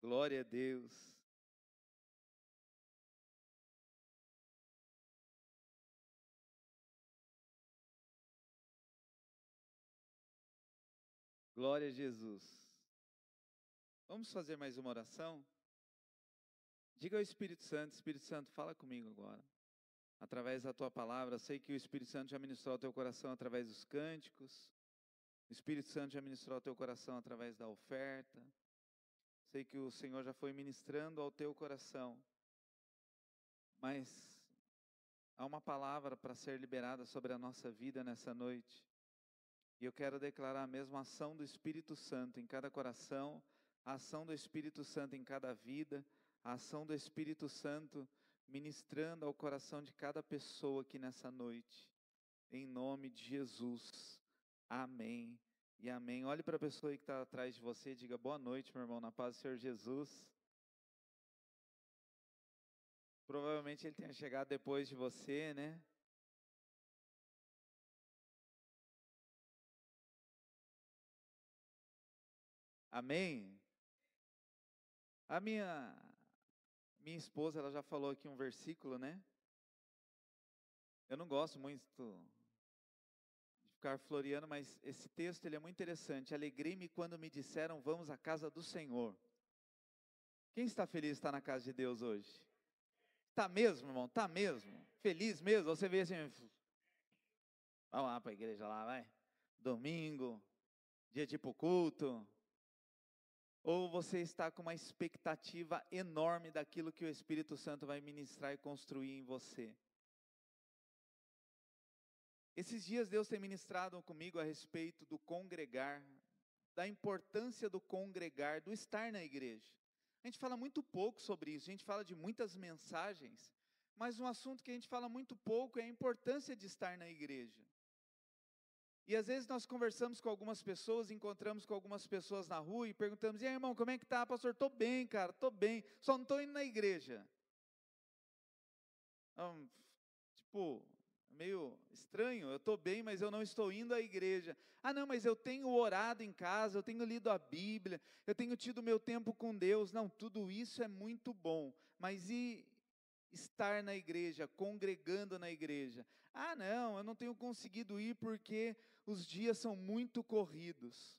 Glória a Deus. Glória a Jesus. Vamos fazer mais uma oração? Diga ao Espírito Santo, fala comigo agora. Através da tua palavra, eu sei que o Espírito Santo já ministrou ao teu coração através dos cânticos. O Espírito Santo já ministrou ao teu coração através da oferta. Sei que o Senhor já foi ministrando ao teu coração. Mas há uma palavra para ser liberada sobre a nossa vida nessa noite. E eu quero declarar a mesma ação do Espírito Santo em cada coração, a ação do Espírito Santo em cada vida, a ação do Espírito Santo ministrando ao coração de cada pessoa aqui nessa noite. Em nome de Jesus. Amém e amém. Olhe para a pessoa aí que está atrás de você e diga: boa noite, meu irmão, na paz do Senhor Jesus. Provavelmente ele tenha chegado depois de você, né? Amém? A minha esposa, ela já falou aqui um versículo, né? Eu não gosto muito de ficar floreando, mas esse texto ele é muito interessante. Alegrei-me quando me disseram, vamos à casa do Senhor. Quem está feliz de estar na casa de Deus hoje? Está mesmo, irmão? Está mesmo? Feliz mesmo? Você vê assim, vamos lá para a igreja lá, vai. Domingo, dia de ir para o culto. Ou você está com uma expectativa enorme daquilo que o Espírito Santo vai ministrar e construir em você? Esses dias Deus tem ministrado comigo a respeito do congregar, da importância do congregar, do estar na igreja. A gente fala muito pouco sobre isso, a gente fala de muitas mensagens, mas um assunto que a gente fala muito pouco é a importância de estar na igreja. E às vezes nós conversamos com algumas pessoas, encontramos com algumas pessoas na rua e perguntamos: e aí, irmão, como é que tá, pastor? Estou bem, cara, estou bem, só não estou indo na igreja. Tipo, meio estranho, eu estou bem, mas eu não estou indo à igreja. Ah, não, mas eu tenho orado em casa, eu tenho lido a Bíblia, eu tenho tido meu tempo com Deus. Não, tudo isso é muito bom, mas e estar na igreja, congregando na igreja? Ah, não, eu não tenho conseguido ir porque os dias são muito corridos.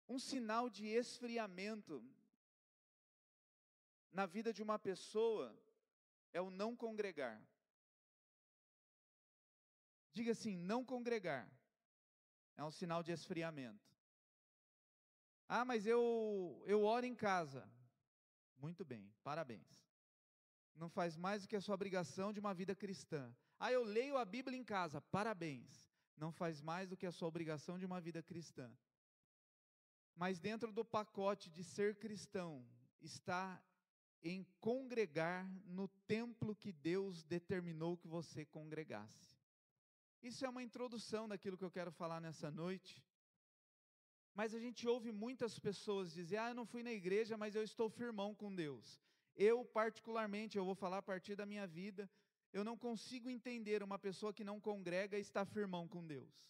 Um sinal de esfriamento na vida de uma pessoa é o não congregar. Diga assim: não congregar é um sinal de esfriamento. Ah, mas eu oro em casa. Muito bem, parabéns. Não faz mais do que a sua obrigação de uma vida cristã. Ah, eu leio a Bíblia em casa. Parabéns. Não faz mais do que a sua obrigação de uma vida cristã. Mas dentro do pacote de ser cristão está em congregar no templo que Deus determinou que você congregasse. Isso é uma introdução daquilo que eu quero falar nessa noite. Mas a gente ouve muitas pessoas dizer: ah, eu não fui na igreja, mas eu estou firmão com Deus. Eu particularmente, eu vou falar a partir da minha vida, eu não consigo entender uma pessoa que não congrega e está firmão com Deus.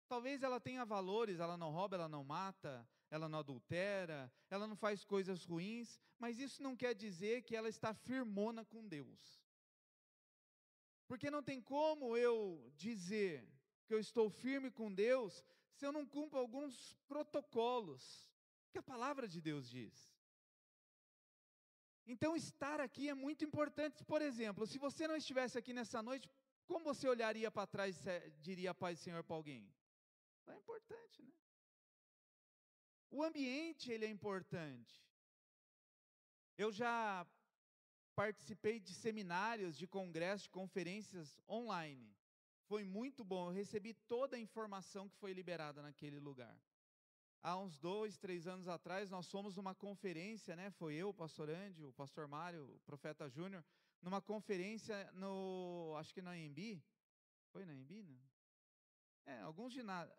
Talvez ela tenha valores, ela não rouba, ela não mata, ela não adultera, ela não faz coisas ruins, mas isso não quer dizer que ela está firmona com Deus. Porque não tem como eu dizer que eu estou firme com Deus se eu não cumpro alguns protocolos que a palavra de Deus diz. Então estar aqui é muito importante. Por exemplo, se você não estivesse aqui nessa noite, como você olharia para trás e diria a paz do Senhor para alguém? É importante, né? O ambiente, ele é importante. Eu já participei de seminários, de congressos, de conferências online. Foi muito bom, eu recebi toda a informação que foi liberada naquele lugar. Há uns 2, 3 anos atrás, nós fomos numa conferência, né? Foi eu, o pastor Andy, o pastor Mário, o profeta Júnior, numa conferência acho que na Embi. Foi na Embi, não? Alguns ginásios,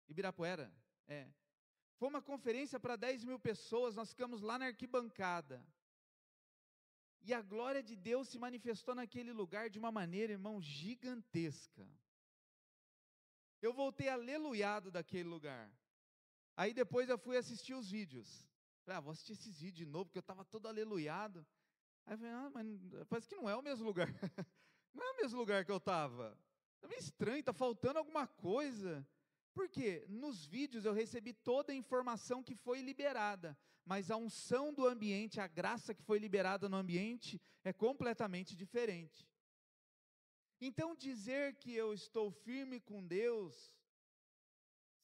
Ibirapuera, Foi uma conferência para 10 mil pessoas, nós ficamos lá na arquibancada. E a glória de Deus se manifestou naquele lugar de uma maneira, irmão, gigantesca. Eu voltei aleluiado daquele lugar. Aí depois eu fui assistir os vídeos. Falei, vou assistir esses vídeos de novo, porque eu estava todo aleluiado. Aí eu falei, mas parece que não é o mesmo lugar. Não é o mesmo lugar que eu estava. Está meio estranho, está faltando alguma coisa. Por quê? Nos vídeos eu recebi toda a informação que foi liberada, mas a unção do ambiente, a graça que foi liberada no ambiente é completamente diferente. Então dizer que eu estou firme com Deus,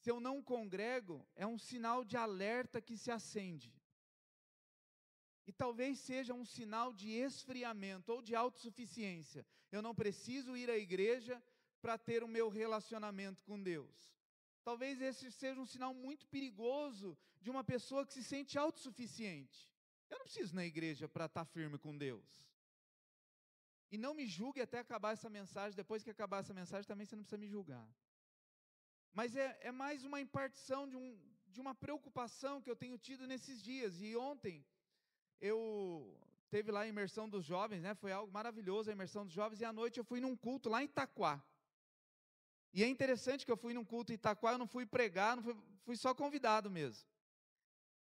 se eu não congrego, é um sinal de alerta que se acende. E talvez seja um sinal de esfriamento ou de autossuficiência. Eu não preciso ir à igreja para ter o meu relacionamento com Deus. Talvez esse seja um sinal muito perigoso de uma pessoa que se sente autossuficiente. Eu não preciso ir na igreja para estar firme com Deus. E não me julgue até acabar essa mensagem. Depois que acabar essa mensagem, também você não precisa me julgar. Mas é mais uma impartição de uma preocupação que eu tenho tido nesses dias. E ontem, teve lá a imersão dos jovens, né? Foi algo maravilhoso a imersão dos jovens. E à noite eu fui num culto lá em Itaquá. E é interessante que eu fui num culto em Itaquá, eu não fui pregar, fui só convidado mesmo.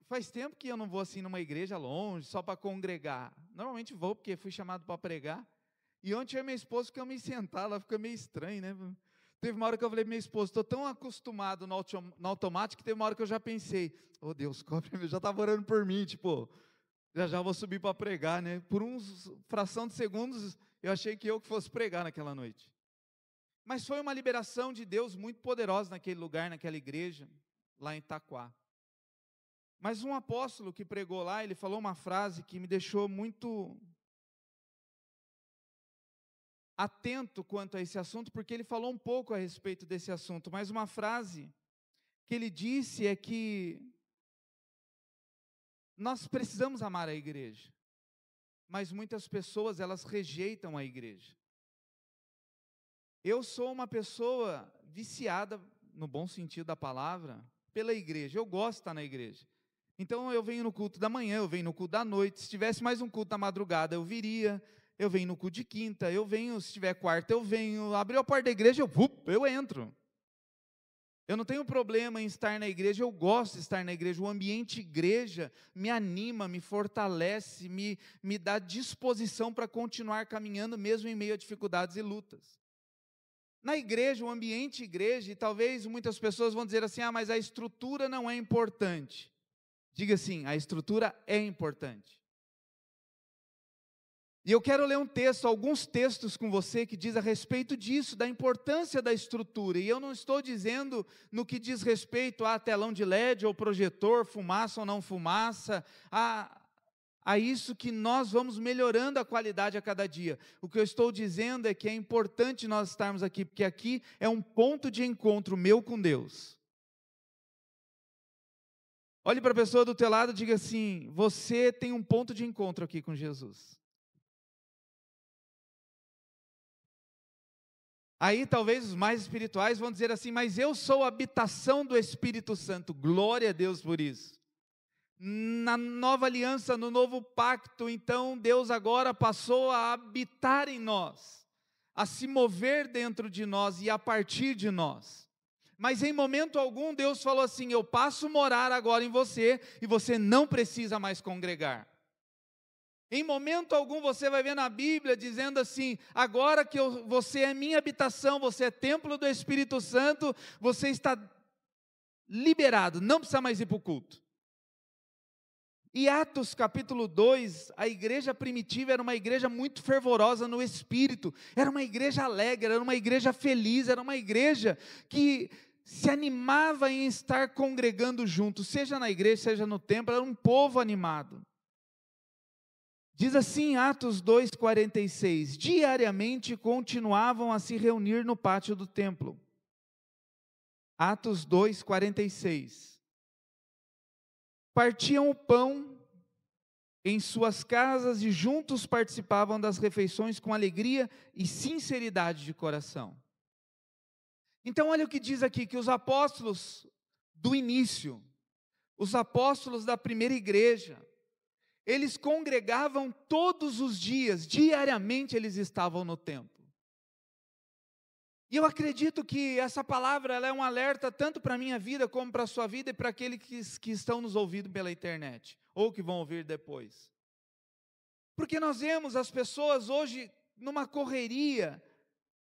Faz tempo que eu não vou assim numa igreja longe, só para congregar. Normalmente vou porque fui chamado para pregar. E ontem eu e minha esposa ficamos sentar, lá fica meio estranho, né? Teve uma hora que eu falei para minha esposa, estou tão acostumado no automático, que teve uma hora que eu já pensei, oh Deus, cobre, já estava orando por mim, tipo, já vou subir para pregar, né? Por fração de segundos, eu achei que eu que fosse pregar naquela noite. Mas foi uma liberação de Deus muito poderosa naquele lugar, naquela igreja, lá em Itaquá. Mas um apóstolo que pregou lá, ele falou uma frase que me deixou muito atento quanto a esse assunto, porque ele falou um pouco a respeito desse assunto, mas uma frase que ele disse é que nós precisamos amar a igreja, mas muitas pessoas, elas rejeitam a igreja. Eu sou uma pessoa viciada, no bom sentido da palavra, pela igreja. Eu gosto de estar na igreja. Então eu venho no culto da manhã, eu venho no culto da noite. Se tivesse mais um culto da madrugada, eu viria. Eu venho no culto de quinta, eu venho, se tiver quarta, eu venho. Abriu a porta da igreja, eu entro. Eu não tenho problema em estar na igreja, eu gosto de estar na igreja. O ambiente igreja me anima, me fortalece, me dá disposição para continuar caminhando, mesmo em meio a dificuldades e lutas. Na igreja, o ambiente igreja, e talvez muitas pessoas vão dizer assim, mas a estrutura não é importante. Diga assim, a estrutura é importante. E eu quero ler alguns textos com você que diz a respeito disso, da importância da estrutura. E eu não estou dizendo no que diz respeito a telão de LED ou projetor, fumaça ou não fumaça, a isso que nós vamos melhorando a qualidade a cada dia. O que eu estou dizendo é que é importante nós estarmos aqui, porque aqui é um ponto de encontro meu com Deus. Olhe para a pessoa do teu lado e diga assim, você tem um ponto de encontro aqui com Jesus. Aí talvez os mais espirituais vão dizer assim, mas eu sou a habitação do Espírito Santo, glória a Deus por isso. Na nova aliança, no novo pacto, então Deus agora passou a habitar em nós, a se mover dentro de nós e a partir de nós. Mas em momento algum Deus falou assim, eu passo a morar agora em você e você não precisa mais congregar. Em momento algum você vai ver na Bíblia dizendo assim, agora que você é minha habitação, você é templo do Espírito Santo, você está liberado, não precisa mais ir para o culto. E Atos capítulo 2, a igreja primitiva era uma igreja muito fervorosa no espírito, era uma igreja alegre, era uma igreja feliz, era uma igreja que se animava em estar congregando junto, seja na igreja, seja no templo, era um povo animado. Diz assim Atos 2,46, diariamente continuavam a se reunir no pátio do templo. Atos 2,46. Partiam o pão em suas casas e juntos participavam das refeições com alegria e sinceridade de coração. Então olha o que diz aqui, que os apóstolos do início, os apóstolos da primeira igreja, eles congregavam todos os dias, diariamente eles estavam no templo. E eu acredito que essa palavra ela é um alerta tanto para a minha vida como para a sua vida e para aqueles que estão nos ouvindo pela internet, ou que vão ouvir depois. Porque nós vemos as pessoas hoje numa correria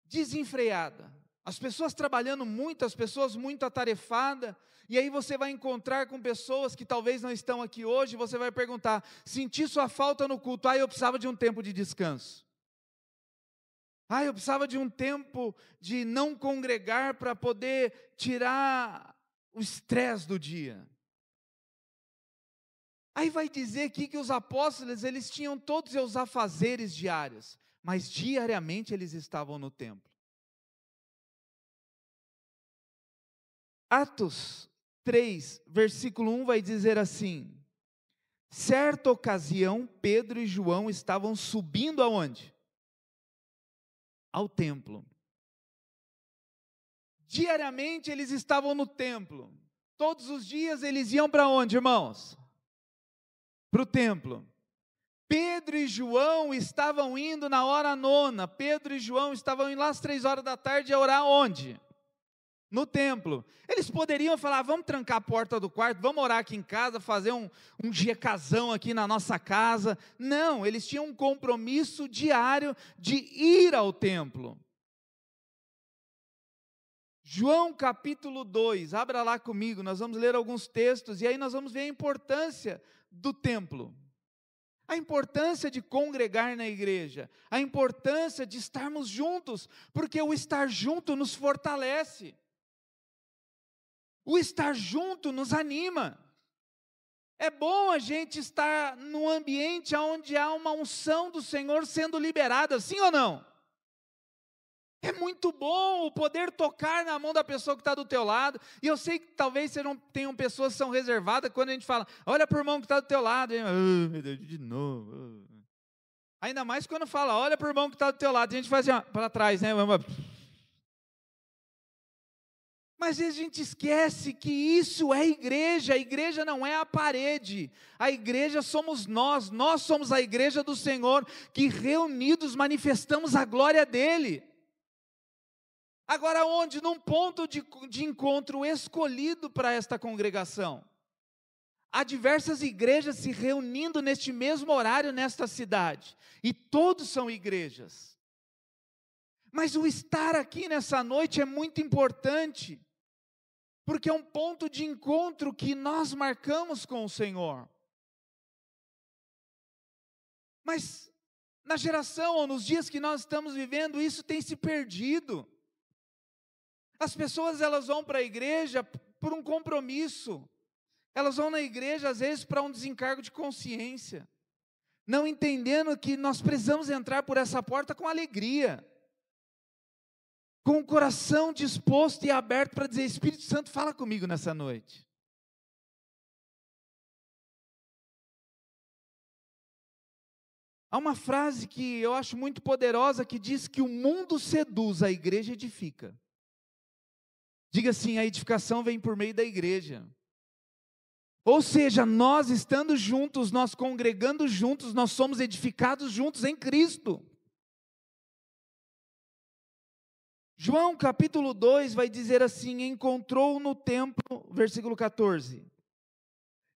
desenfreada. As pessoas trabalhando muito, as pessoas muito atarefadas, e aí você vai encontrar com pessoas que talvez não estão aqui hoje, e você vai perguntar: senti sua falta no culto, eu precisava de um tempo de descanso. Eu precisava de um tempo de não congregar para poder tirar o estresse do dia. Aí vai dizer aqui que os apóstolos, eles tinham todos os seus afazeres diários, mas diariamente eles estavam no templo. Atos 3, versículo 1 vai dizer assim: certa ocasião, Pedro e João estavam subindo aonde? Ao templo. Diariamente eles estavam no templo. Todos os dias eles iam para onde, irmãos? Para o templo. Pedro e João estavam indo na hora nona. Pedro e João estavam indo lá às 3 horas da tarde a orar onde? No templo. Eles poderiam falar: vamos trancar a porta do quarto, vamos orar aqui em casa, fazer um jecazão aqui na nossa casa. Não, eles tinham um compromisso diário de ir ao templo. João capítulo 2, abra lá comigo, nós vamos ler alguns textos, e aí nós vamos ver a importância do templo. A importância de congregar na igreja, a importância de estarmos juntos, porque o estar junto nos fortalece. O estar junto nos anima. É bom a gente estar num ambiente onde há uma unção do Senhor sendo liberada, sim ou não? É muito bom o poder tocar na mão da pessoa que está do teu lado. E eu sei que talvez tenham pessoas que são reservadas quando a gente fala: olha para o irmão que está do teu lado. E, meu Deus, de novo. Ainda mais quando fala: olha para o irmão que está do teu lado. A gente faz assim, para trás, né? Mas a gente esquece que isso é igreja. A igreja não é a parede. A igreja somos nós. Nós somos a igreja do Senhor, que reunidos manifestamos a glória dEle. Agora onde? Num ponto de encontro escolhido para esta congregação. Há diversas igrejas se reunindo neste mesmo horário nesta cidade. E todos são igrejas. Mas o estar aqui nessa noite é muito importante. Porque é um ponto de encontro que nós marcamos com o Senhor. Mas na geração ou nos dias que nós estamos vivendo, isso tem se perdido. As pessoas elas vão para a igreja por um compromisso. Elas vão na igreja às vezes para um desencargo de consciência. Não entendendo que nós precisamos entrar por essa porta com alegria. Com o coração disposto e aberto para dizer: Espírito Santo, fala comigo nessa noite. Há uma frase que eu acho muito poderosa que diz que o mundo seduz, a igreja edifica. Diga assim: a edificação vem por meio da igreja. Ou seja, nós estando juntos, nós congregando juntos, nós somos edificados juntos em Cristo. João capítulo 2 vai dizer assim: encontrou no templo, versículo 14.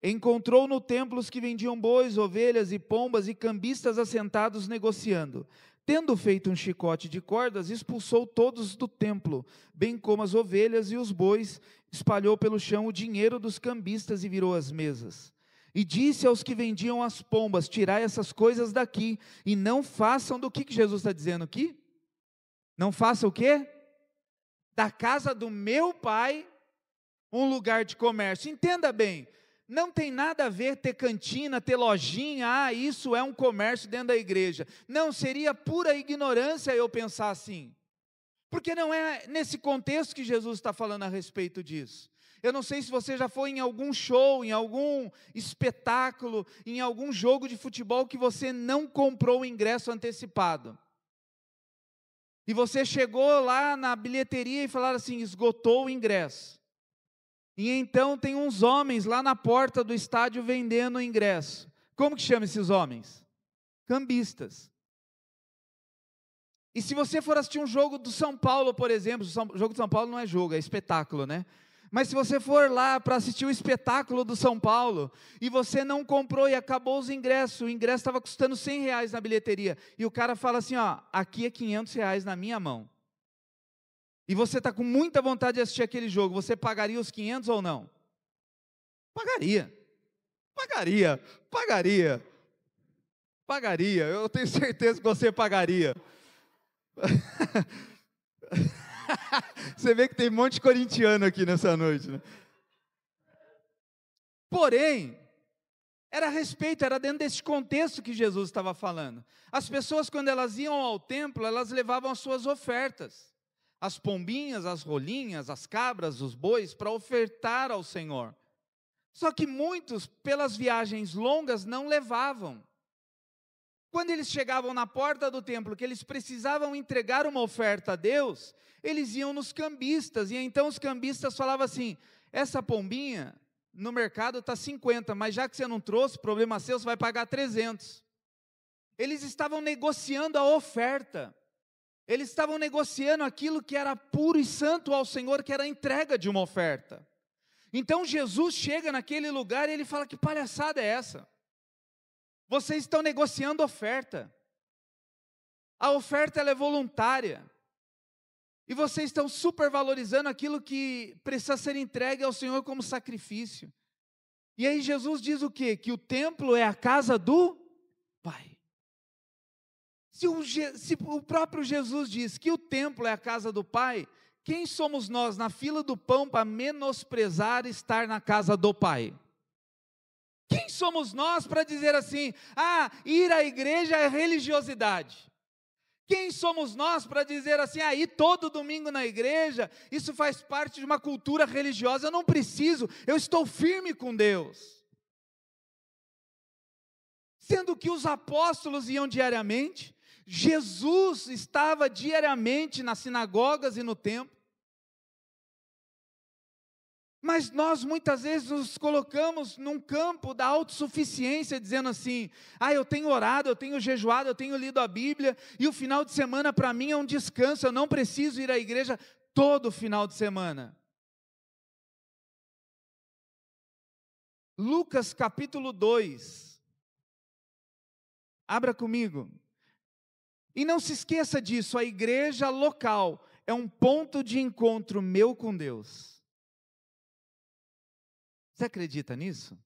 Encontrou no templo os que vendiam bois, ovelhas e pombas e cambistas assentados negociando. Tendo feito um chicote de cordas, expulsou todos do templo, bem como as ovelhas e os bois, espalhou pelo chão o dinheiro dos cambistas e virou as mesas. E disse aos que vendiam as pombas: tirai essas coisas daqui, e não façam do que Jesus está dizendo aqui? Não façam o quê? Da casa do meu pai um lugar de comércio. Entenda bem, não tem nada a ver ter cantina, ter lojinha, isso é um comércio dentro da igreja. Não, seria pura ignorância eu pensar assim. Porque não é nesse contexto que Jesus está falando a respeito disso. Eu não sei se você já foi em algum show, em algum espetáculo, em algum jogo de futebol que você não comprou o ingresso antecipado. E você chegou lá na bilheteria e falaram assim: esgotou o ingresso. E então tem uns homens lá na porta do estádio vendendo o ingresso. Como que chama esses homens? Cambistas. E se você for assistir um jogo do São Paulo, por exemplo, o jogo do São Paulo não é jogo, é espetáculo, né? Mas se você for lá para assistir o espetáculo do São Paulo, e você não comprou e acabou os ingressos, o ingresso estava custando R$100 na bilheteria, e o cara fala assim, ó, aqui é R$500 na minha mão. E você está com muita vontade de assistir aquele jogo, você pagaria os 500 ou não? Pagaria, eu tenho certeza que você pagaria. Você vê que tem um monte de corintiano aqui nessa noite, né? Porém, era a respeito, era dentro desse contexto que Jesus estava falando. As pessoas, quando elas iam ao templo, elas levavam as suas ofertas, as pombinhas, as rolinhas, as cabras, os bois, para ofertar ao Senhor. Só que muitos, pelas viagens longas, não levavam. Quando eles chegavam na porta do templo, que eles precisavam entregar uma oferta a Deus, eles iam nos cambistas, e então os cambistas falavam assim, essa pombinha no mercado está 50, mas já que você não trouxe, problema seu, você vai pagar 300. Eles estavam negociando a oferta, eles estavam negociando aquilo que era puro e santo ao Senhor, que era a entrega de uma oferta. Então Jesus chega naquele lugar e ele fala, que palhaçada é essa? Vocês estão negociando oferta. A oferta ela é voluntária. E vocês estão supervalorizando aquilo que precisa ser entregue ao Senhor como sacrifício. E aí Jesus diz o quê? Que o templo é a casa do Pai. Se o próprio Jesus diz que o templo é a casa do Pai, quem somos nós na fila do pão para menosprezar estar na casa do Pai? Quem somos nós para dizer assim, ir à igreja é religiosidade? Quem somos nós para dizer assim, ir todo domingo na igreja, isso faz parte de uma cultura religiosa, eu não preciso, eu estou firme com Deus. Sendo que os apóstolos iam diariamente, Jesus estava diariamente nas sinagogas e no templo. Mas nós muitas vezes nos colocamos num campo da autossuficiência, dizendo assim, eu tenho orado, eu tenho jejuado, eu tenho lido a Bíblia, e o final de semana para mim é um descanso, eu não preciso ir à igreja todo final de semana. Lucas capítulo 2, abra comigo, e não se esqueça disso, a igreja local é um ponto de encontro meu com Deus. Você acredita nisso?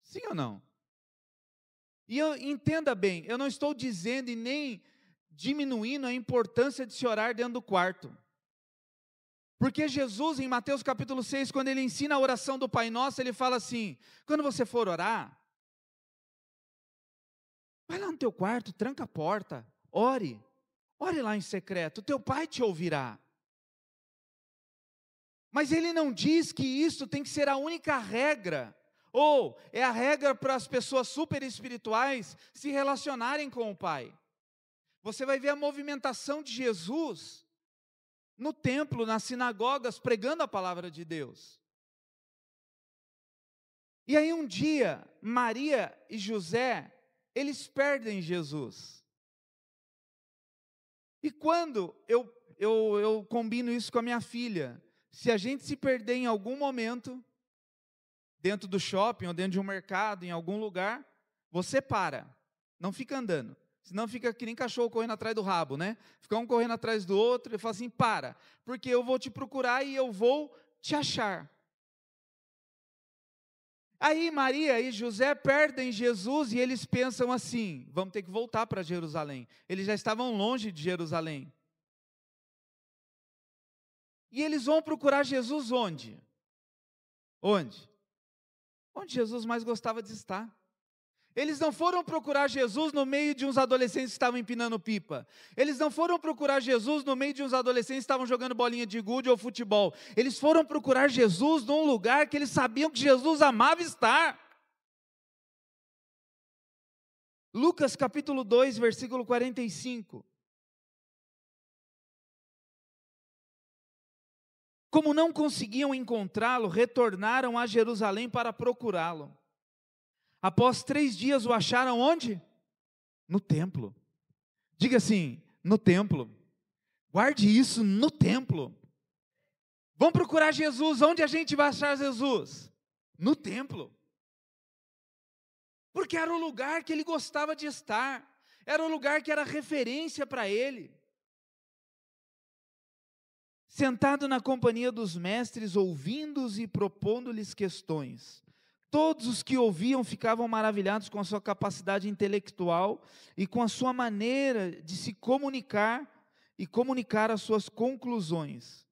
Sim ou não? E entenda bem, eu não estou dizendo e nem diminuindo a importância de se orar dentro do quarto. Porque Jesus, em Mateus capítulo 6, quando ele ensina a oração do Pai Nosso, ele fala assim, quando você for orar, vai lá no teu quarto, tranca a porta, ore lá em secreto, teu Pai te ouvirá. Mas ele não diz que isso tem que ser a única regra, ou é a regra para as pessoas super espirituais se relacionarem com o Pai. Você vai ver a movimentação de Jesus no templo, nas sinagogas, pregando a palavra de Deus. E aí um dia, Maria e José, eles perdem Jesus. E quando eu combino isso com a minha filha, se a gente se perder em algum momento, dentro do shopping ou dentro de um mercado, em algum lugar, você para, não fica andando, senão fica que nem cachorro correndo atrás do rabo, né? Fica um correndo atrás do outro, e fala assim, para, porque eu vou te procurar e eu vou te achar. Aí Maria e José perdem Jesus e eles pensam assim, vamos ter que voltar para Jerusalém. Eles já estavam longe de Jerusalém. E eles vão procurar Jesus onde? Onde? Onde Jesus mais gostava de estar. Eles não foram procurar Jesus no meio de uns adolescentes que estavam empinando pipa. Eles não foram procurar Jesus no meio de uns adolescentes que estavam jogando bolinha de gude ou futebol. Eles foram procurar Jesus num lugar que eles sabiam que Jesus amava estar. Lucas capítulo 2, versículo 45. Como não conseguiam encontrá-lo, retornaram a Jerusalém para procurá-lo. Após 3 dias o acharam onde? No templo. Diga assim, no templo. Guarde isso no templo. Vamos procurar Jesus. Onde a gente vai achar Jesus? No templo. Porque era o lugar que ele gostava de estar. Era o lugar que era referência para ele. Sentado na companhia dos mestres, ouvindo-os e propondo-lhes questões. Todos os que ouviam ficavam maravilhados com a sua capacidade intelectual e com a sua maneira de se comunicar e comunicar as suas conclusões.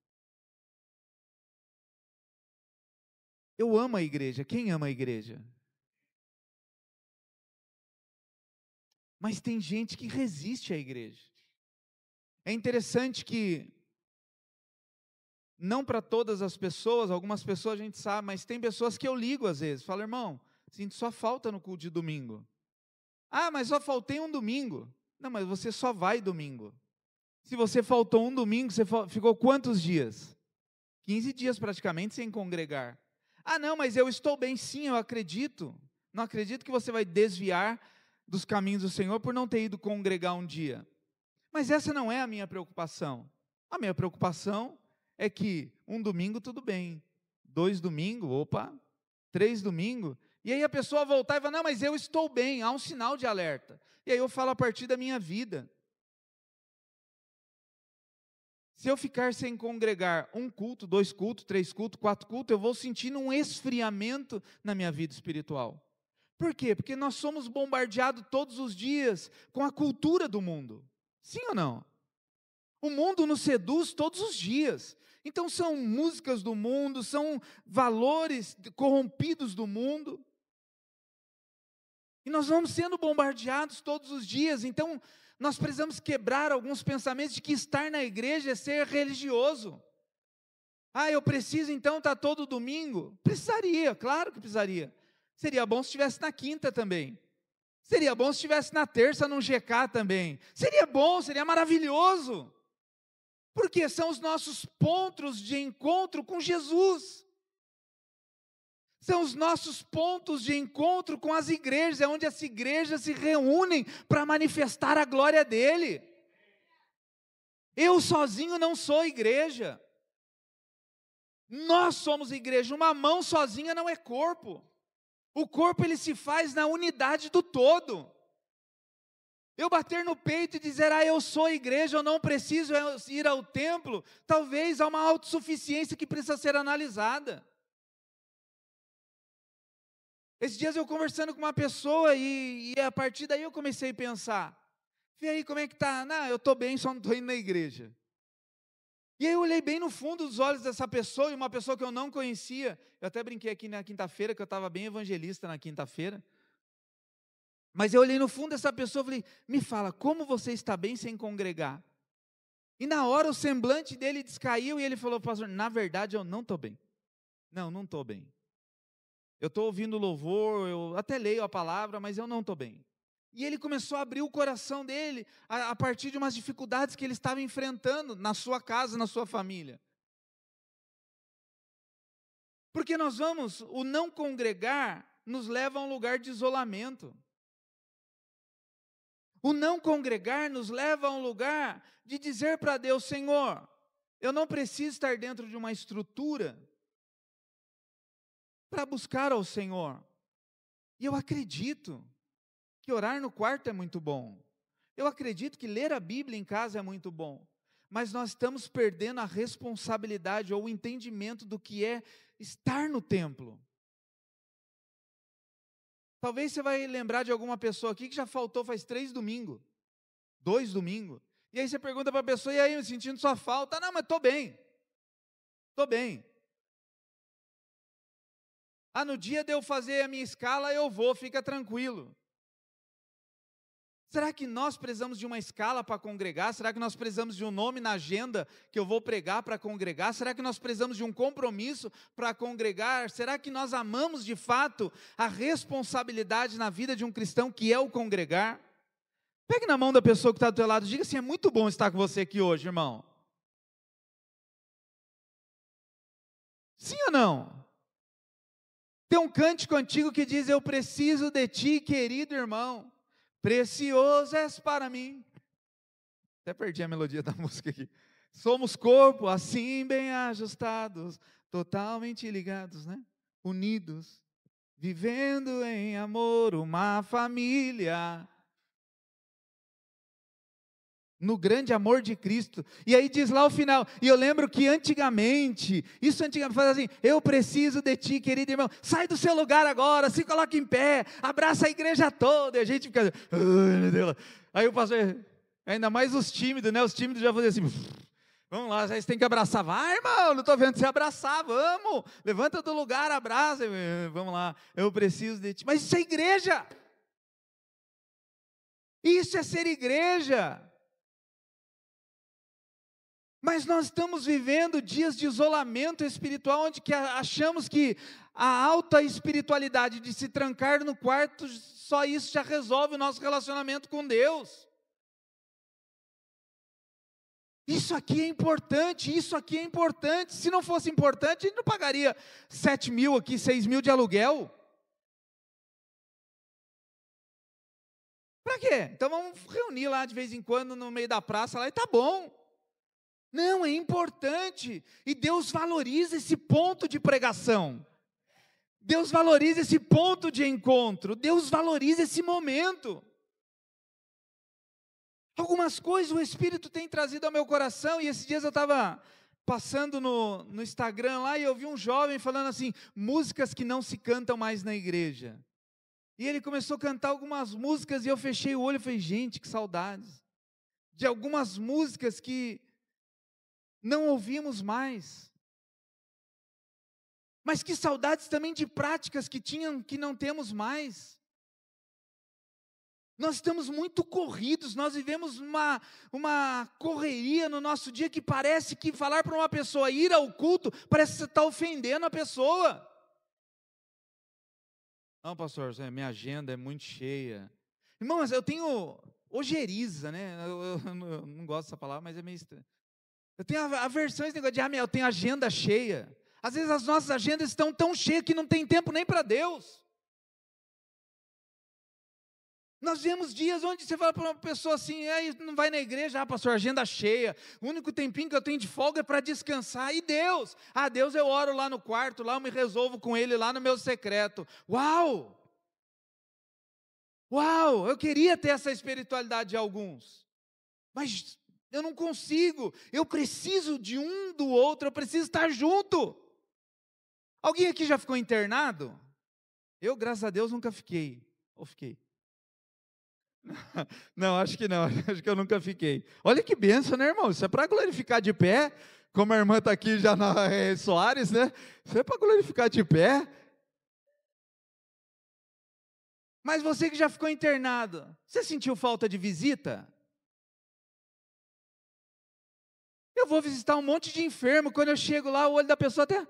Eu amo a igreja. Quem ama a igreja? Mas tem gente que resiste à igreja. É interessante que, não para todas as pessoas, algumas pessoas a gente sabe, mas tem pessoas que eu ligo às vezes. Falo, irmão, sinto só falta no culto de domingo. Ah, mas só faltei um domingo. Não, mas você só vai domingo. Se você faltou um domingo, você ficou quantos dias? 15 dias praticamente sem congregar. Ah, não, mas eu estou bem. Sim, eu acredito. Não acredito que você vai desviar dos caminhos do Senhor por não ter ido congregar um dia. Mas essa não é a minha preocupação. A minha preocupação é que um domingo tudo bem, 2 domingos, 3 domingos, e aí a pessoa voltar e falar, não, mas eu estou bem, há um sinal de alerta. E aí eu falo a partir da minha vida. Se eu ficar sem congregar 1 culto, 2 cultos, 3 cultos, 4 cultos, eu vou sentindo um esfriamento na minha vida espiritual. Por quê? Porque nós somos bombardeados todos os dias com a cultura do mundo. Sim ou não? O mundo nos seduz todos os dias. Então são músicas do mundo, são valores corrompidos do mundo. E nós vamos sendo bombardeados todos os dias. Então nós precisamos quebrar alguns pensamentos de que estar na igreja é ser religioso. Ah, eu preciso então estar todo domingo? Precisaria, claro que precisaria. Seria bom se estivesse na quinta também. Seria bom se estivesse na terça num GK também. Seria bom, seria maravilhoso. Porque são os nossos pontos de encontro com Jesus. São os nossos pontos de encontro com as igrejas, é onde as igrejas se reúnem para manifestar a glória dele. Eu sozinho não sou igreja. Nós somos igreja. Uma mão sozinha não é corpo. O corpo ele se faz na unidade do todo. Eu bater no peito e dizer, eu sou igreja, eu não preciso ir ao templo, talvez há uma autossuficiência que precisa ser analisada. Esses dias eu conversando com uma pessoa e a partir daí eu comecei a pensar, e aí como é que está? Não, eu estou bem, só não estou indo na igreja. E aí eu olhei bem no fundo dos olhos dessa pessoa, e uma pessoa que eu não conhecia, eu até brinquei aqui na quinta-feira, que eu estava bem evangelista na quinta-feira, mas eu olhei no fundo dessa pessoa e falei, me fala, como você está bem sem congregar? E na hora o semblante dele descaiu e ele falou, pastor, na verdade eu não estou bem. Não estou bem. Eu estou ouvindo louvor, eu até leio a palavra, mas eu não estou bem. E ele começou a abrir o coração dele a partir de umas dificuldades que ele estava enfrentando na sua casa, na sua família. Porque o não congregar nos leva a um lugar de isolamento. O não congregar nos leva a um lugar de dizer para Deus, Senhor, eu não preciso estar dentro de uma estrutura para buscar ao Senhor. E eu acredito que orar no quarto é muito bom. Eu acredito que ler a Bíblia em casa é muito bom. Mas nós estamos perdendo a responsabilidade ou o entendimento do que é estar no templo. Talvez você vai lembrar de alguma pessoa aqui que já faltou faz 3 domingos, 2 domingos. E aí você pergunta para a pessoa, e aí, eu sentindo sua falta? Não, mas estou bem. Estou bem. No dia de eu fazer a minha escala, eu vou, fica tranquilo. Será que nós precisamos de uma escala para congregar? Será que nós precisamos de um nome na agenda que eu vou pregar para congregar? Será que nós precisamos de um compromisso para congregar? Será que nós amamos de fato a responsabilidade na vida de um cristão que é o congregar? Pegue na mão da pessoa que está do teu lado e diga assim, é muito bom estar com você aqui hoje, irmão. Sim ou não? Tem um cântico antigo que diz, eu preciso de ti, querido irmão. Precioso és para mim. Até perdi a melodia da música aqui. Somos corpo, assim bem ajustados, totalmente ligados, né? Unidos, vivendo em amor, uma família. No grande amor de Cristo. E aí diz lá o final, e eu lembro que antigamente faz assim, eu preciso de ti, querido irmão, sai do seu lugar agora, se coloca em pé, abraça a igreja toda, e a gente fica, ai meu Deus, aí o pastor, ainda mais os tímidos, né, os tímidos já faziam assim, vamos lá, vocês têm que abraçar, vai irmão, não estou vendo você abraçar, vamos, levanta do lugar, abraça, vamos lá, eu preciso de ti, mas isso é igreja, isso é ser igreja. Mas nós estamos vivendo dias de isolamento espiritual, onde que achamos que a alta espiritualidade de se trancar no quarto, só isso já resolve o nosso relacionamento com Deus. Isso aqui é importante, isso aqui é importante. Se não fosse importante, a gente não pagaria 7 mil aqui, 6 mil de aluguel. Para quê? Então vamos reunir lá de vez em quando no meio da praça lá e tá bom. Não, é importante, e Deus valoriza esse ponto de pregação, Deus valoriza esse ponto de encontro, Deus valoriza esse momento. Algumas coisas o Espírito tem trazido ao meu coração, e esses dias eu estava passando no Instagram lá, e eu vi um jovem falando assim, músicas que não se cantam mais na igreja, e ele começou a cantar algumas músicas, e eu fechei o olho e falei, gente, que saudades, de algumas músicas que não ouvimos mais, mas que saudades também de práticas que não temos mais. Nós estamos muito corridos, nós vivemos uma correria no nosso dia que parece que falar para uma pessoa ir ao culto, parece que você está ofendendo a pessoa. Não, pastor, minha agenda é muito cheia. Irmão, mas eu tenho ojeriza, né? Eu não gosto dessa palavra, mas é meio estranho. Eu tenho aversões, negócio de, eu tenho agenda cheia. Às vezes as nossas agendas estão tão cheias que não tem tempo nem para Deus. Nós vemos dias onde você fala para uma pessoa assim, não vai na igreja, pastor, agenda cheia. O único tempinho que eu tenho de folga é para descansar. E Deus? Deus eu oro lá no quarto, lá eu me resolvo com Ele, lá no meu secreto. Uau! Uau! Eu queria ter essa espiritualidade de alguns. Mas eu não consigo, eu preciso de um do outro, eu preciso estar junto. Alguém aqui já ficou internado? Eu, graças a Deus, nunca fiquei. Ou fiquei? Não, acho que não, acho que eu nunca fiquei. Olha que bênção, né, irmão? Isso é para glorificar de pé, como a irmã está aqui já na Soares, né? Isso é para glorificar de pé. Mas você que já ficou internado, você sentiu falta de visita? Eu vou visitar um monte de enfermo, quando eu chego lá, o olho da pessoa até,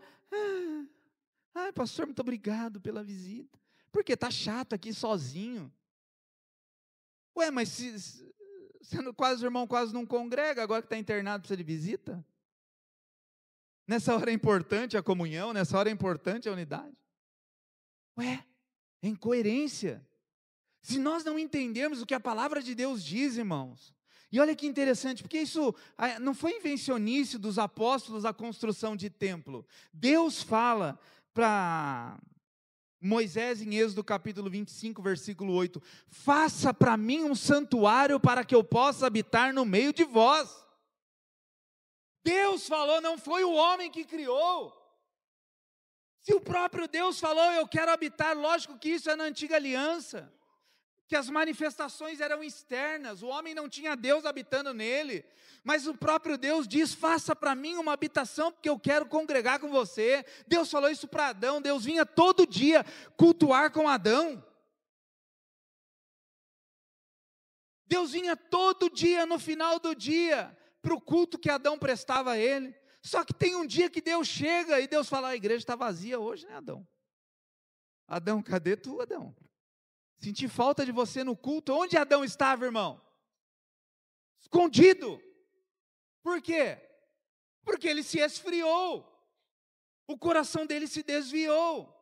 ai pastor, muito obrigado pela visita, porque está chato aqui sozinho. Ué, mas o irmão quase não congrega, agora que está internado precisa de visita? Nessa hora é importante a comunhão, nessa hora é importante a unidade. Ué, é incoerência. Se nós não entendermos o que a palavra de Deus diz, irmãos, e olha que interessante, porque isso não foi invencionice dos apóstolos a construção de templo. Deus fala para Moisés em Êxodo capítulo 25, versículo 8, faça para mim um santuário para que eu possa habitar no meio de vós. Deus falou, não foi o homem que criou. Se o próprio Deus falou, eu quero habitar, lógico que isso é na antiga aliança, que as manifestações eram externas, o homem não tinha Deus habitando nele, mas o próprio Deus diz, faça para mim uma habitação, porque eu quero congregar com você. Deus falou isso para Adão, Deus vinha todo dia cultuar com Adão. Deus vinha todo dia, no final do dia, para o culto que Adão prestava a ele. Só que tem um dia que Deus chega e Deus fala, a igreja está vazia hoje, né, Adão? Adão, cadê tu, Adão? Senti falta de você no culto. Onde Adão estava, irmão? Escondido. Por quê? Porque ele se esfriou. O coração dele se desviou.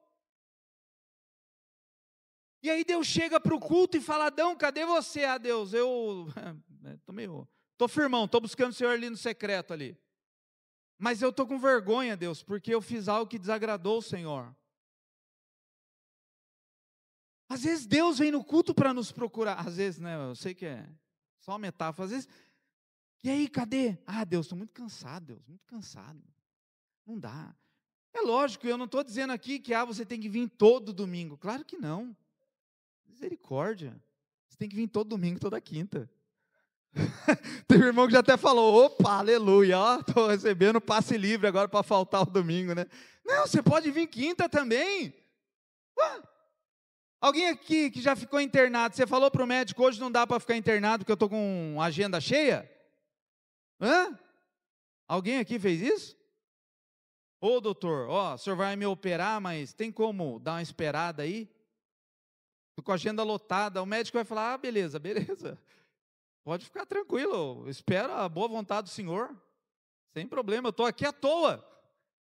E aí Deus chega para o culto e fala, Adão, cadê você? Deus, eu estou meio Estou firmão, estou buscando o Senhor ali no secreto ali. Mas eu estou com vergonha, Deus, porque eu fiz algo que desagradou o Senhor. Às vezes Deus vem no culto para nos procurar. Às vezes, né? Eu sei que é só uma metáfora. Às vezes, e aí, cadê? Ah, Deus, estou muito cansado, Deus, muito cansado. Não dá. É lógico, eu não estou dizendo aqui que você tem que vir todo domingo. Claro que não. Misericórdia. Você tem que vir todo domingo, toda quinta. Tem irmão que já até falou, opa, aleluia, ó, estou recebendo passe livre agora para faltar o domingo, né? Não, você pode vir quinta também. Alguém aqui que já ficou internado, você falou para o médico, hoje não dá para ficar internado porque eu estou com agenda cheia? Hã? Alguém aqui fez isso? Ô doutor, ó, o senhor vai me operar, mas tem como dar uma esperada aí? Estou com a agenda lotada, o médico vai falar, ah, beleza, beleza. Pode ficar tranquilo, espera a boa vontade do Senhor, sem problema, eu estou aqui à toa.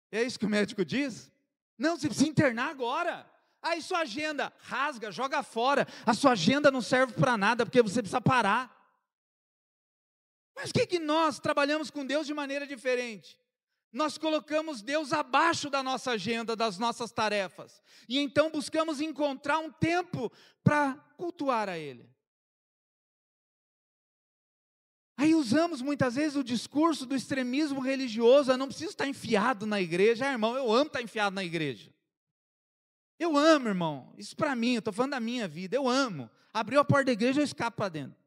É isso que o médico diz? Não, você precisa internar agora. Aí sua agenda, rasga, joga fora. A sua agenda não serve para nada, porque você precisa parar. Mas o que nós trabalhamos com Deus de maneira diferente? Nós colocamos Deus abaixo da nossa agenda, das nossas tarefas. E então buscamos encontrar um tempo para cultuar a Ele. Aí usamos muitas vezes o discurso do extremismo religioso, eu não preciso estar enfiado na igreja. Irmão, eu amo estar enfiado na igreja. Eu amo, irmão, isso para mim, eu estou falando da minha vida, eu amo. Abriu a porta da igreja, eu escapo para dentro.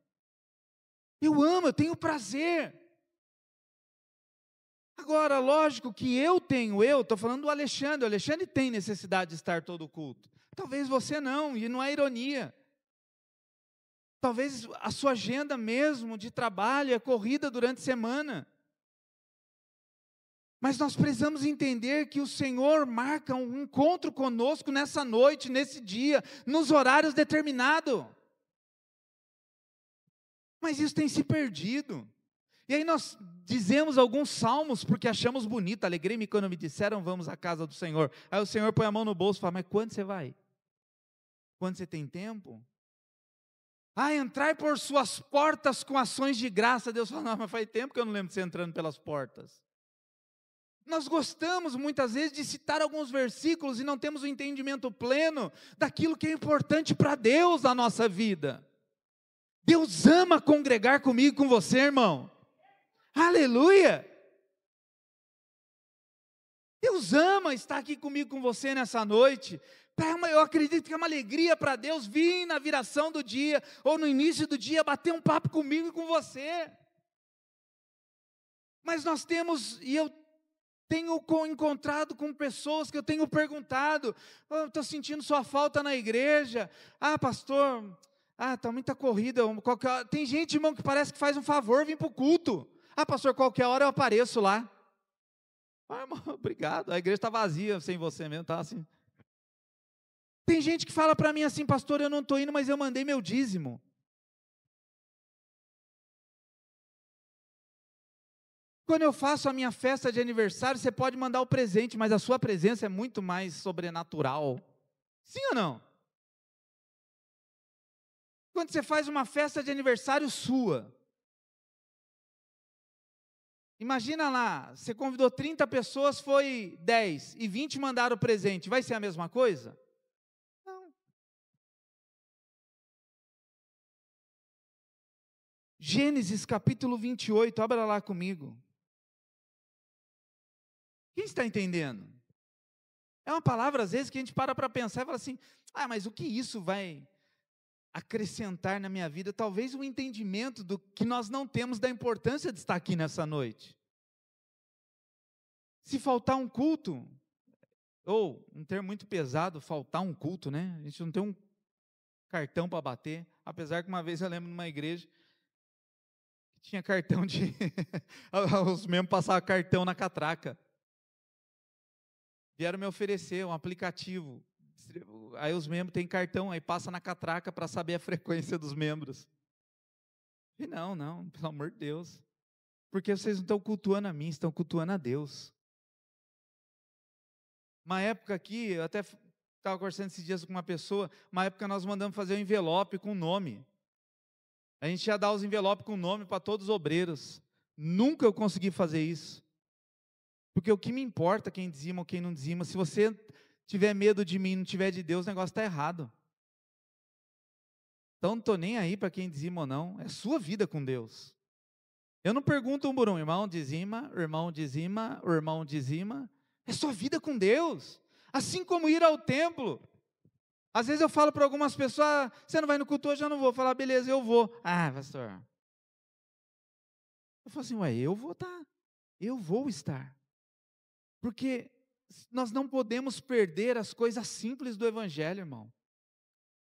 Eu amo, eu tenho prazer. Agora, lógico que eu estou falando do Alexandre, o Alexandre tem necessidade de estar todo o culto. Talvez você não, e não é ironia. Talvez a sua agenda mesmo de trabalho é corrida durante a semana. Mas nós precisamos entender que o Senhor marca um encontro conosco nessa noite, nesse dia, nos horários determinados. Mas isso tem se perdido. E aí nós dizemos alguns salmos porque achamos bonito. Alegrei-me quando me disseram, vamos à casa do Senhor. Aí o Senhor põe a mão no bolso e fala, mas quando você vai? Quando você tem tempo? Ah, entrai por suas portas com ações de graça. Deus fala, não, mas faz tempo que eu não lembro de você entrando pelas portas. Nós gostamos muitas vezes de citar alguns versículos e não temos o entendimento pleno daquilo que é importante para Deus na nossa vida. Deus ama congregar comigo e com você, irmão. Aleluia! Deus ama estar aqui comigo com você nessa noite. Eu acredito que é uma alegria para Deus vir na viração do dia ou no início do dia bater um papo comigo e com você. Mas nós temos, e eu tenho encontrado com pessoas que eu tenho perguntado, estou sentindo sua falta na igreja. Ah, pastor, está muita corrida. Tem gente, irmão, que parece que faz um favor vir para o culto. Ah, pastor, qualquer hora eu apareço lá. Ah, irmão, obrigado, a igreja está vazia sem você mesmo, está assim. Tem gente que fala para mim assim, pastor, eu não estou indo, mas eu mandei meu dízimo. Quando eu faço a minha festa de aniversário, você pode mandar o presente, mas a sua presença é muito mais sobrenatural. Sim ou não? Quando você faz uma festa de aniversário sua, imagina lá, você convidou 30 pessoas, foi 10, e 20 mandaram o presente, vai ser a mesma coisa? Não. Gênesis capítulo 28, abra lá comigo. Quem está entendendo? É uma palavra, às vezes, que a gente para pensar e fala assim, mas o que isso vai acrescentar na minha vida? Talvez o entendimento do que nós não temos da importância de estar aqui nessa noite. Se faltar um culto, ou um termo muito pesado, faltar um culto, né? A gente não tem um cartão para bater, apesar que uma vez eu lembro numa igreja, que tinha cartão de, os membros passavam cartão na catraca. Vieram me oferecer um aplicativo, aí os membros têm cartão, aí passa na catraca para saber a frequência dos membros. E não, pelo amor de Deus, porque vocês não estão cultuando a mim, estão cultuando a Deus. Uma época aqui, eu até estava conversando esses dias com uma pessoa, uma época nós mandamos fazer um envelope com o nome. A gente ia dar os envelopes com nome para todos os obreiros. Nunca eu consegui fazer isso. Porque o que me importa quem dizima ou quem não dizima. Se você tiver medo de mim e não tiver de Deus, o negócio está errado. Então não estou nem aí para quem dizima ou não. É sua vida com Deus. Eu não pergunto um por um, irmão dizima, irmão dizima, o irmão dizima. É sua vida com Deus. Assim como ir ao templo. Às vezes eu falo para algumas pessoas, você não vai no culto hoje? Eu não vou. Falar, beleza, eu vou. Ah, pastor. Eu falo assim, ué, eu vou estar. Eu vou estar. Porque nós não podemos perder as coisas simples do Evangelho, irmão.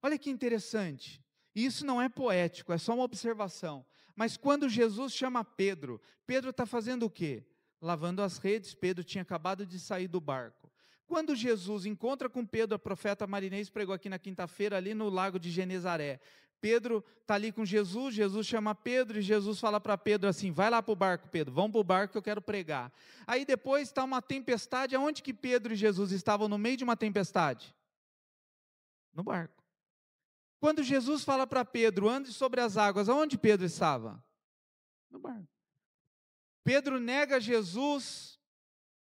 Olha que interessante. Isso não é poético, é só uma observação. Mas quando Jesus chama Pedro, Pedro está fazendo o quê? Lavando as redes. Pedro tinha acabado de sair do barco. Quando Jesus encontra com Pedro, a profeta Marinês pregou aqui na quinta-feira, ali no lago de Genezaré. Pedro está ali com Jesus, Jesus chama Pedro, e Jesus fala para Pedro assim, vai lá para o barco, Pedro, vamos para o barco que eu quero pregar. Aí depois está uma tempestade, aonde que Pedro e Jesus estavam no meio de uma tempestade? No barco. Quando Jesus fala para Pedro, ande sobre as águas, aonde Pedro estava? No barco. Pedro nega Jesus,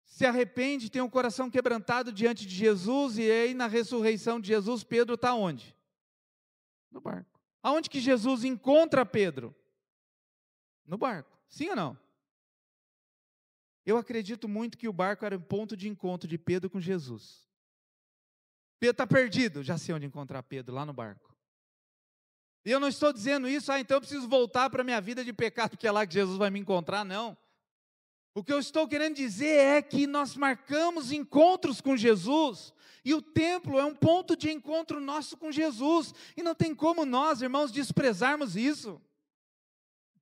se arrepende, tem um coração quebrantado diante de Jesus, e aí na ressurreição de Jesus, Pedro está onde? No barco. Aonde que Jesus encontra Pedro? No barco. Sim ou não? Eu acredito muito que o barco era o ponto de encontro de Pedro com Jesus. Pedro está perdido, já sei onde encontrar Pedro, lá no barco. E eu não estou dizendo isso, então eu preciso voltar para a minha vida de pecado, porque é lá que Jesus vai me encontrar, não. O que eu estou querendo dizer é que nós marcamos encontros com Jesus, e o templo é um ponto de encontro nosso com Jesus, e não tem como nós, irmãos, desprezarmos isso,